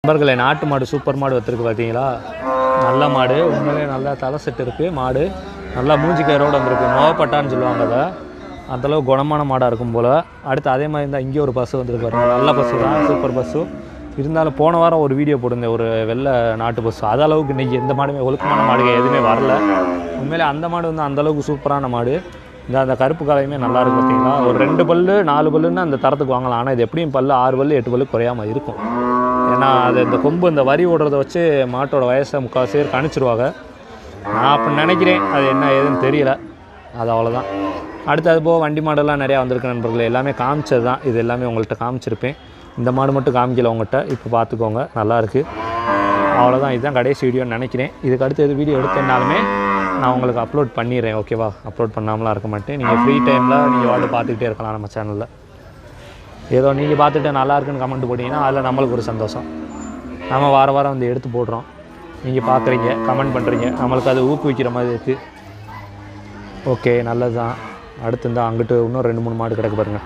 நண்பர்களே நாட்டு மாடு சூப்பர் மாடு வந்திருக்கு பார்த்தீங்களா? நல்ல மாடு, உண்மையிலே நல்லா தலை செட்டு இருக்குது. மாடு நல்லா மூஞ்சி கயிறோடு வந்திருக்கு. நோவப்பட்டான்னு சொல்லுவாங்க அதை. அந்தளவு குணமான மாடாக இருக்கும் போல். அடுத்து அதே மாதிரி இருந்தால் இங்கே ஒரு பஸ்ஸு வந்துருக்கு பாருங்கள். நல்ல பஸ்ஸு தான், சூப்பர் பஸ்ஸு. இருந்தாலும் போன வாரம் ஒரு வீடியோ போட்டிருந்தேன், ஒரு வெள்ளை நாட்டு பஸ்ஸு. அது அளவுக்கு இன்றைக்கி எந்த மாடுமே ஒழுக்கமான மாடுகள் எதுவுமே வரல. உண்மையிலே அந்த மாடு வந்து அந்தளவுக்கு சூப்பரான மாடு. அந்த கருப்பு காலையுமே நல்லாயிருக்கும் பார்த்தீங்களா? ஒரு 2 பல்லு 4 பல்லுன்னு அந்த தரத்துக்கு வாங்கலாம். ஆனால் இது எப்படியும் பல்லு 6 பல்லு 8 பல்லு குறையாமல் இருக்கும். ஏன்னா அது இந்த கொம்பு இந்த வரி ஓடுறத வச்சு மாட்டோட வயசை 3/4 பேர் கணிச்சிருவாங்க. நான் அப்படி நினைக்கிறேன். அது என்ன ஏதுன்னு தெரியல. அது அவ்வளோதான். அடுத்து அது போக வண்டி மாடெல்லாம் நிறையா வந்திருக்கு நண்பர்களே. எல்லாமே காமிச்சது தான். இது எல்லாமே உங்கள்கிட்ட காமிச்சிருப்பேன். இந்த மாடு மட்டும் காமிக்கல உங்கள்கிட்ட. இப்போ பார்த்துக்கோங்க, நல்லாயிருக்கு. அவ்வளோதான். இதுதான் கடைசி வீடியோன்னு நினைக்கிறேன். இதுக்கு அடுத்து எது வீடியோ எடுத்தேன்னாலுமே நான் உங்களுக்கு அப்லோட் பண்ணிடுறேன். ஓகேவா? அப்லோட் பண்ணாமலாம் இருக்க மாட்டேன். நீங்கள் ஃப்ரீ டைமில் நீங்கள் வாட்டு பார்த்துக்கிட்டே இருக்கலாம் நம்ம சேனலில். ஏதோ நீங்கள் பார்த்துட்டு நல்லா இருக்குன்னு கமெண்ட் போட்டிங்கன்னா அதில் நம்மளுக்கு ஒரு சந்தோஷம். நம்ம வாரம் வந்து எடுத்து போடுறோம். நீங்கள் பார்க்குறீங்க, கமெண்ட் பண்ணுறீங்க, நம்மளுக்கு அது ஊக்குவிக்கிற மாதிரி இருக்குது. ஓகே, நல்லது தான். அடுத்து இருந்தால் அங்கிட்டு இன்னும் 2 3 மாடு கிடக்கு பாருங்கள்.